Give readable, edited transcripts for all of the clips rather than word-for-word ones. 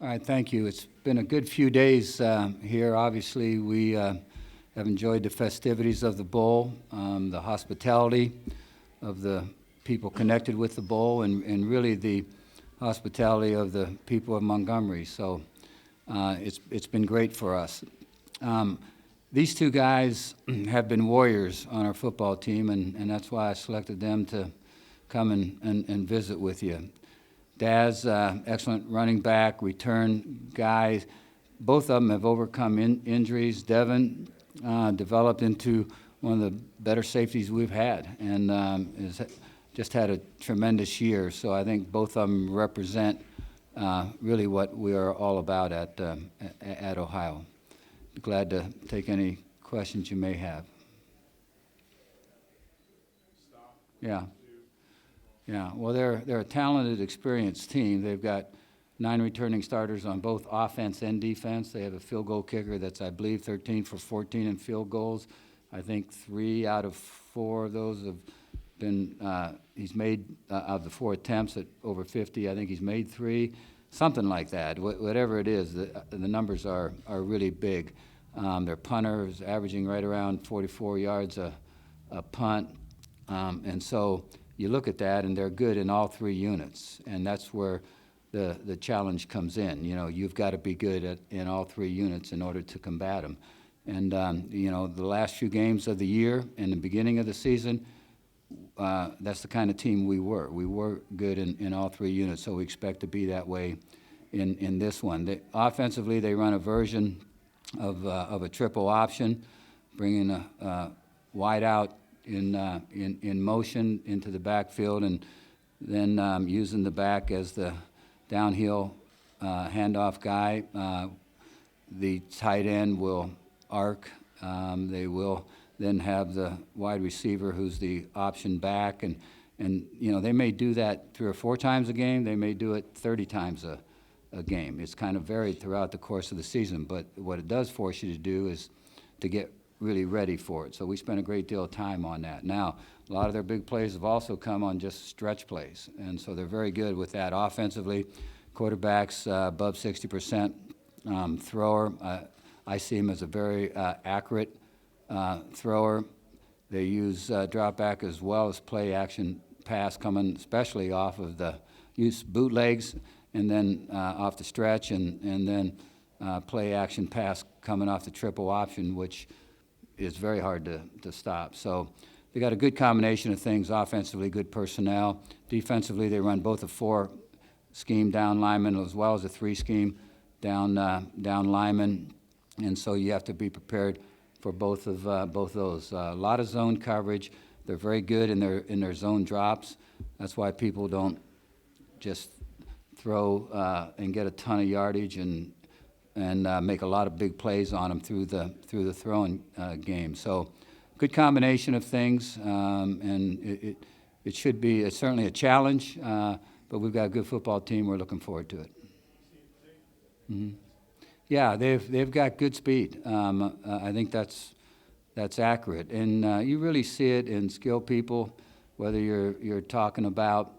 All right, thank you. It's been a good few days here. Obviously, we have enjoyed the festivities of the bowl, the hospitality of the people connected with the bowl, and really the hospitality of the people of Montgomery. So it's been great for us. These two guys have been warriors on our football team, and that's why I selected them to come and visit with you. Daz, excellent running back, return guy. Both of them have overcome injuries. Devin developed into one of the better safeties we've had, and has just had a tremendous year. So I think both of them represent really what we are all about at Ohio. Be glad to take any questions you may have. Yeah. Yeah, well, they're a talented, experienced team. They've got 9 returning starters on both offense and defense. They have a field goal kicker that's, I believe, 13 for 14 in field goals. I think 3 out of 4 of those have been, he's made, of the 4 attempts at over 50, I think he's made 3, something like that. Whatever it is, the numbers are really big. Their punter is averaging right around 44 yards a punt, and so you look at that, and they're good in all 3 units, and that's where the challenge comes in. You know, you've got to be good in all 3 units in order to combat them. And, you know, the last few games of the year and the beginning of the season, that's the kind of team we were. We were good in all 3 units, so we expect to be that way in this one. Offensively, they run a version of a triple option, bringing a wide out in motion into the backfield, and then using the back as the downhill handoff guy. The tight end will arc. They will then have the wide receiver who's the option back, and you know, they may do that 3 or 4 times a game. They may do it 30 times a game. It's kind of varied throughout the course of the season, but what it does force you to do is to get really ready for it. So we spent a great deal of time on that. Now, a lot of their big plays have also come on just stretch plays, and so they're very good with that. Offensively, quarterbacks above 60% thrower. I see him as a very accurate thrower. They use drop back as well as play action pass, coming especially off of the use bootlegs, and then off the stretch, and then play action pass coming off the triple option, which is very hard to stop. So they got a good combination of things. Offensively, good personnel. Defensively, they run both a 4 scheme down lineman as well as a 3 scheme down lineman, and so you have to be prepared for both those. A lot of zone coverage. They're very good in their zone drops. That's why people don't just throw and get a ton of yardage and make a lot of big plays on them through the throwing game. So good combination of things, and it should be certainly a challenge, but we've got a good football team. We're looking forward to it. Mm-hmm. Yeah, they've got good speed. I think that's accurate, and you really see it in skilled people, whether you're talking about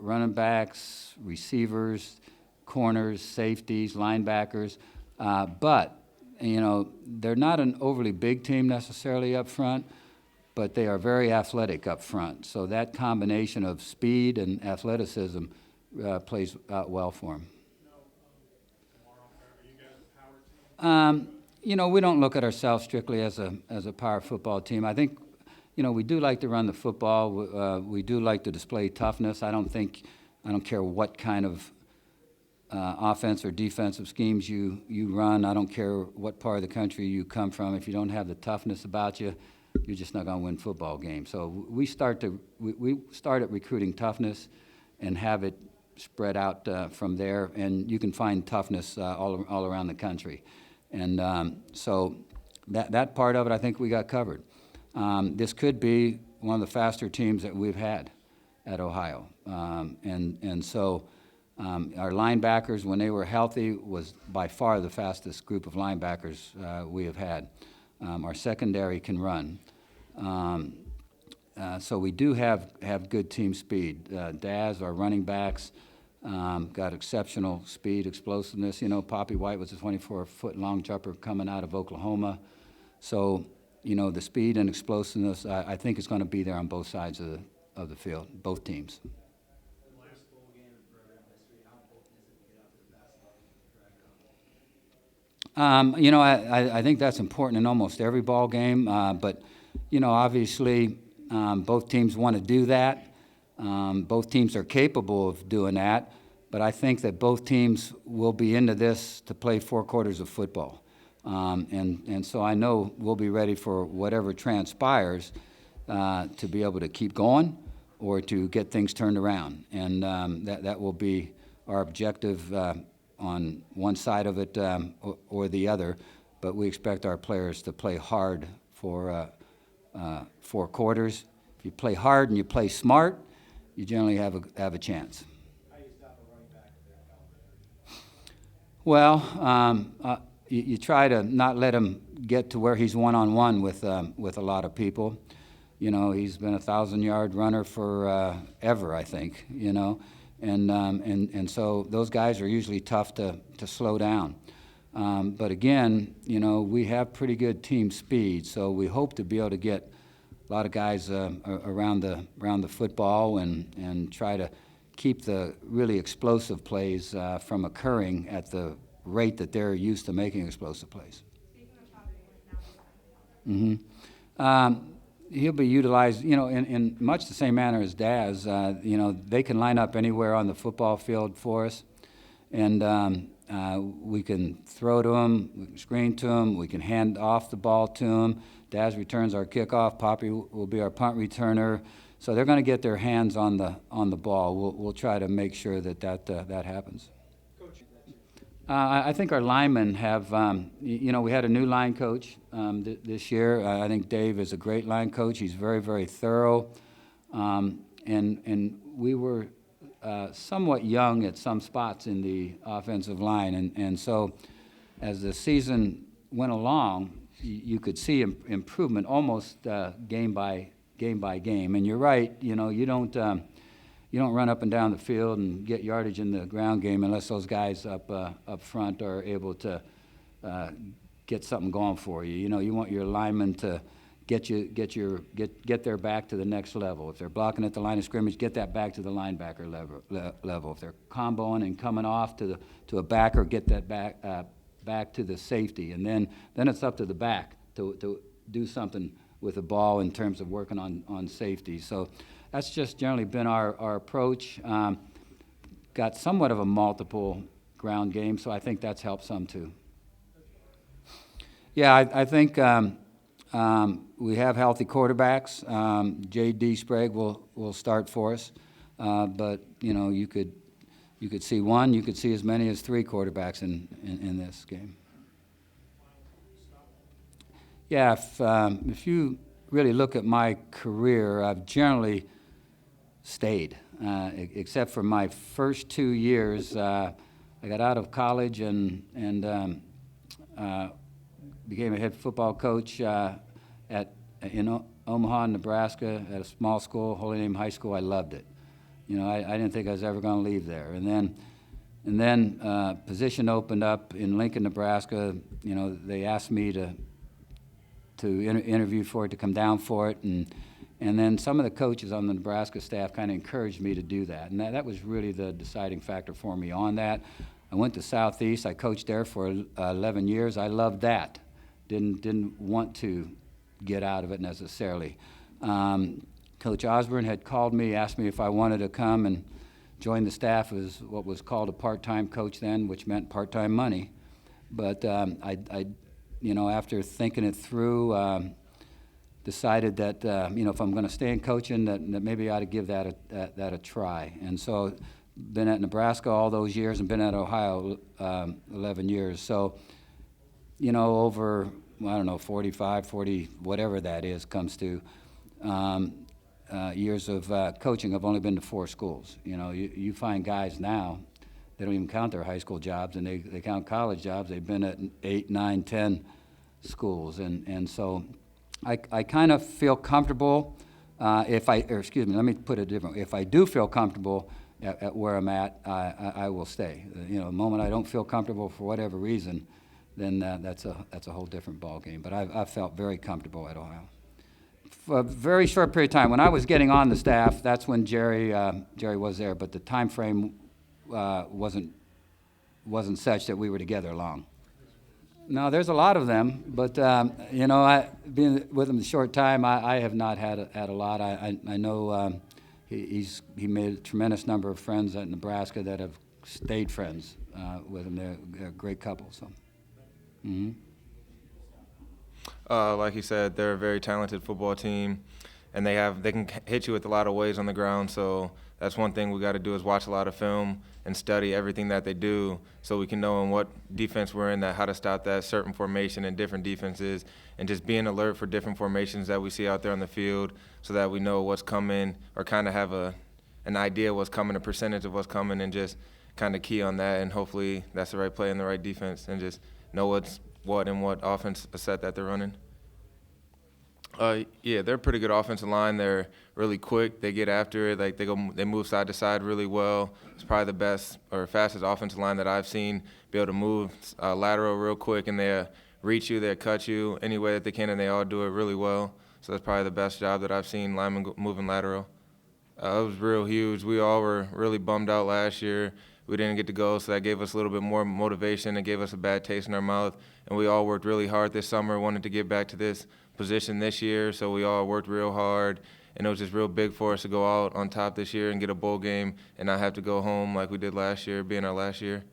running backs, receivers, corners, safeties, linebackers, but you know, they're not an overly big team necessarily up front, but they are very athletic up front. So that combination of speed and athleticism plays out well for them. You know, we don't look at ourselves strictly as a power football team. I think, you know, we do like to run the football. We do like to display toughness. I don't care what kind of offense or defensive schemes you run. I don't care what part of the country you come from. If you don't have the toughness about you, you're just not going to win football games. So we start at recruiting toughness and have it spread out from there. And you can find toughness all around the country. And so that part of it, I think we got covered. This could be one of the faster teams that we've had at Ohio, and so. Our linebackers, when they were healthy, was by far the fastest group of linebackers we have had. Our secondary can run. So we do have good team speed. Daz, our running backs, got exceptional speed, explosiveness. You know, Poppy White was a 24-foot long jumper coming out of Oklahoma. So, you know, the speed and explosiveness, I think is going to be there on both sides of the field, both teams. You know, I think that's important in almost every ball game, but, you know, obviously both teams want to do that. Both teams are capable of doing that, but I think that both teams will be into this to play 4 quarters of football. And so I know we'll be ready for whatever transpires to be able to keep going or to get things turned around. And that will be our objective on one side of it or the other, but we expect our players to play hard for 4 quarters. If you play hard and you play smart, you generally have a chance. How do you stop a running back if they're Well, you try to not let him get to where he's one-on-one with a lot of people. You know, he's been a 1,000-yard runner for ever, I think, you know. And so those guys are usually tough to slow down. But again, you know, we have pretty good team speed, so we hope to be able to get a lot of guys around the football and try to keep the really explosive plays from occurring at the rate that they're used to making explosive plays. He'll be utilized, you know, in much the same manner as Daz. You know, they can line up anywhere on the football field for us, and we can throw to them, we can screen to them, we can hand off the ball to them. Daz returns our kickoff. Poppy will be our punt returner. So they're going to get their hands on the ball. We'll try to make sure that happens. I think our linemen have, you know, we had a new line coach this year. I think Dave is a great line coach. He's very, very thorough. And we were somewhat young at some spots in the offensive line. And so as the season went along, you could see improvement almost game by game. And you're right, you know, you don't run up and down the field and get yardage in the ground game unless those guys up front are able to get something going for you. You know, you want your linemen to get their back to the next level. If they're blocking at the line of scrimmage, get that back to the linebacker level. If they're comboing and coming off to a backer, get that back to the safety. And then it's up to the back to do something with the ball in terms of working on safety. So that's just generally been our approach. Got somewhat of a multiple ground game, so I think that's helped some too. Yeah, I think we have healthy quarterbacks. J.D. Sprague will start for us, but you know you could see one, you could see as many as 3 quarterbacks in this game. Yeah, if you really look at my career, I've generally stayed, except for my first 2 years. I got out of college and became a head football coach in Omaha, Nebraska, at a small school, Holy Name High School. I loved it. You know, I didn't think I was ever going to leave there. And then position opened up in Lincoln, Nebraska. You know, they asked me to interview for it, to come down for it, and then some of the coaches on the Nebraska staff kind of encouraged me to do that, and that was really the deciding factor for me on that. I went to Southeast. I coached there for 11 years. I loved that. Didn't want to get out of it necessarily. Coach Osborne had called me, asked me if I wanted to come and join the staff as what was called a part-time coach then, which meant part-time money. But I you know, after thinking it through, decided that you know, if I'm going to stay in coaching, that maybe I ought to give that a try. And so, been at Nebraska all those years, and been at Ohio 11 years. So, you know, over I don't know 45, 40, whatever that is, comes to years of coaching. I've only been to 4 schools. You know, you find guys now, they don't even count their high school jobs, and they count college jobs. They've been at 8, 9, 10 schools, and so I kind of feel comfortable. Let me put it differently. If I do feel comfortable at where I'm at, I will stay. You know, the moment I don't feel comfortable for whatever reason, then that's a whole different ballgame. But I've felt very comfortable at Ohio. For a very short period of time, when I was getting on the staff, that's when Jerry was there, but the time frame wasn't such that we were together long. No, there's a lot of them, but you know, being with him a short time, I have not had a lot. I know he made a tremendous number of friends at Nebraska that have stayed friends with him. They're a great couple. So. Mm-hmm. Like he said, they're a very talented football team, and they can hit you with a lot of ways on the ground. So that's one thing we got to do is watch a lot of film and study everything that they do, so we can know in what defense we're in, that how to stop that certain formation and different defenses, and just being alert for different formations that we see out there on the field, so that we know what's coming, or kind of have an idea what's coming, a percentage of what's coming, and just kind of key on that, and hopefully that's the right play and the right defense, and just know what's what and what offense set that they're running. Yeah, they're a pretty good offensive line. They're really quick. They get after it. Like they move side to side really well. It's probably the best or fastest offensive line that I've seen be able to move lateral real quick, and they reach you, they cut you any way that they can, and they all do it really well. So that's probably the best job that I've seen linemen moving lateral. It was real huge. We all were really bummed out last year. We didn't get to go, so that gave us a little bit more motivation. It gave us a bad taste in our mouth, and we all worked really hard this summer, wanted to get back to this position this year, so we all worked real hard, and it was just real big for us to go out on top this year and get a bowl game and not have to go home like we did last year, being our last year.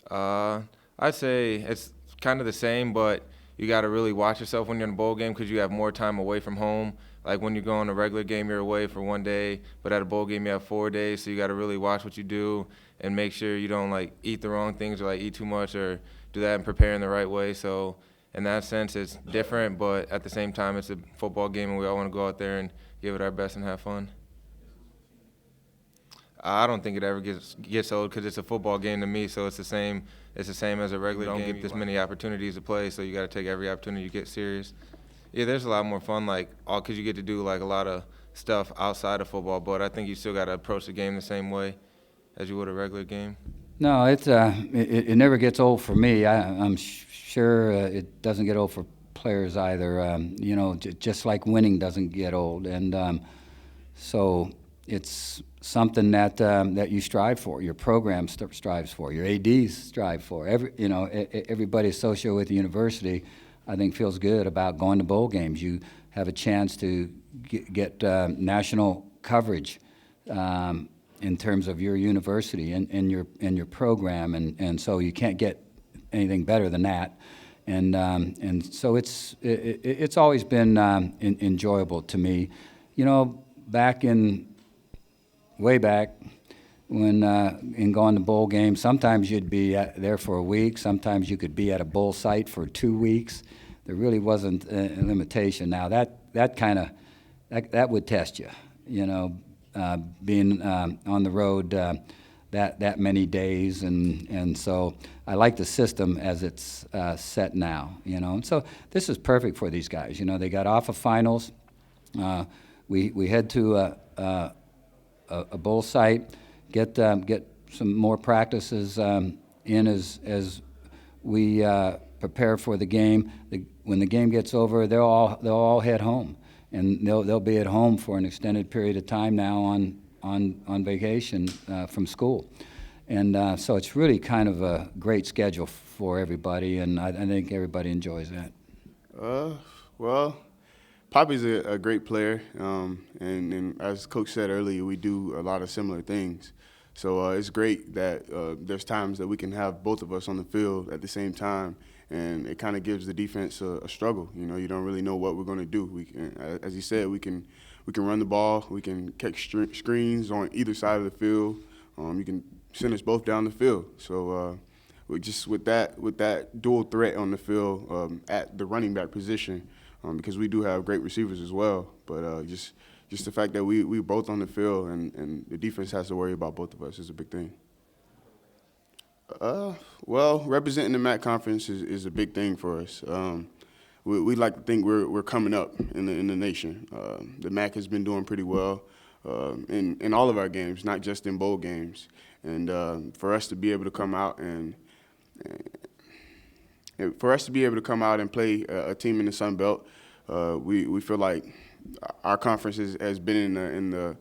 I'd say it's kind of the same, but you got to really watch yourself when you're in a bowl game, because you have more time away from home. Like when you go on a regular game, you're away for 1 day, but at a bowl game, you have 4 days, so you got to really watch what you do and make sure you don't like eat the wrong things or like eat too much, or do that and prepare in the right way. So in that sense, it's different, but at the same time, it's a football game, and we all want to go out there and give it our best and have fun. I don't think it ever gets old, because it's a football game to me, so it's the same as a regular game. You don't get this many opportunities to play, so you got to take every opportunity you get serious. Yeah, there's a lot more fun, like, because you get to do like a lot of stuff outside of football, but I think you still got to approach the game the same way as you would a regular game. No, it never gets old for me. I'm sure it doesn't get old for players either. You know, just like winning doesn't get old, and so it's something that you strive for. Your program strives for. Your ADs strive for. Everybody associated with the university, I think, feels good about going to bowl games. You have a chance to get national coverage in terms of your university and your program, and so you can't get anything better than that. And so it's always been enjoyable to me. You know, way back when in going to bowl games, sometimes you'd be there for a week. Sometimes you could be at a bowl site for 2 weeks. There really wasn't a limitation. Now that would test you. You know, being on the road that many days, and so I like the system as it's set now. You know, and so this is perfect for these guys. You know, they got off of finals. We head to a bowl site, get some more practices in as we prepare for the game. When the game gets over, they'll all head home, and they'll be at home for an extended period of time now on vacation from school, and so it's really kind of a great schedule for everybody, and I think everybody enjoys that. Well, Poppy's a great player, and as Coach said earlier, we do a lot of similar things. So it's great that there's times that we can have both of us on the field at the same time, and it kind of gives the defense a struggle. You know, you don't really know what we're going to do. We can, as he said, we can run the ball, we can catch screens on either side of the field. You can send us both down the field. So with that dual threat on the field at the running back position, because we do have great receivers as well, but just the fact that we both on the field and the defense has to worry about both of us is a big thing. Well, representing the MAC conference is a big thing for us. We like to think we're coming up in the nation. The MAC has been doing pretty well. in all of our games, not just in bowl games. And for us to be able to come out and play a team in the Sun Belt, we feel like our conference has been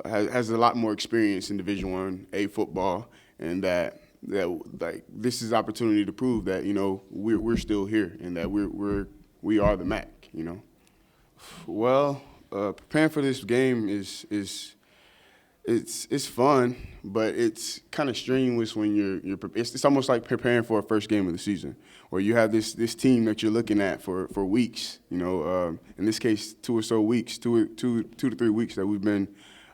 has a lot more experience in Division I football, and that like this is opportunity to prove that we're still here and that we are the MAC. Well, preparing for this game is fun, but it's kind of strenuous when it's almost like preparing for a first game of the season, where you have this team that you're looking at for weeks. In this case, 2 to 3 weeks that we've been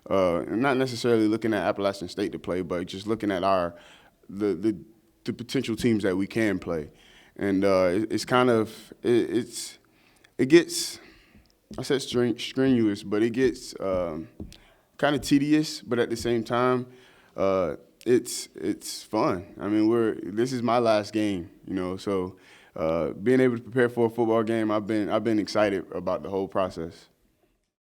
not necessarily looking at Appalachian State to play, but just looking at the potential teams that we can play, and it gets, I said strenuous, but it gets kind of tedious, but at the same time, it's fun. I mean, this is my last game, so being able to prepare for a football game, I've been excited about the whole process.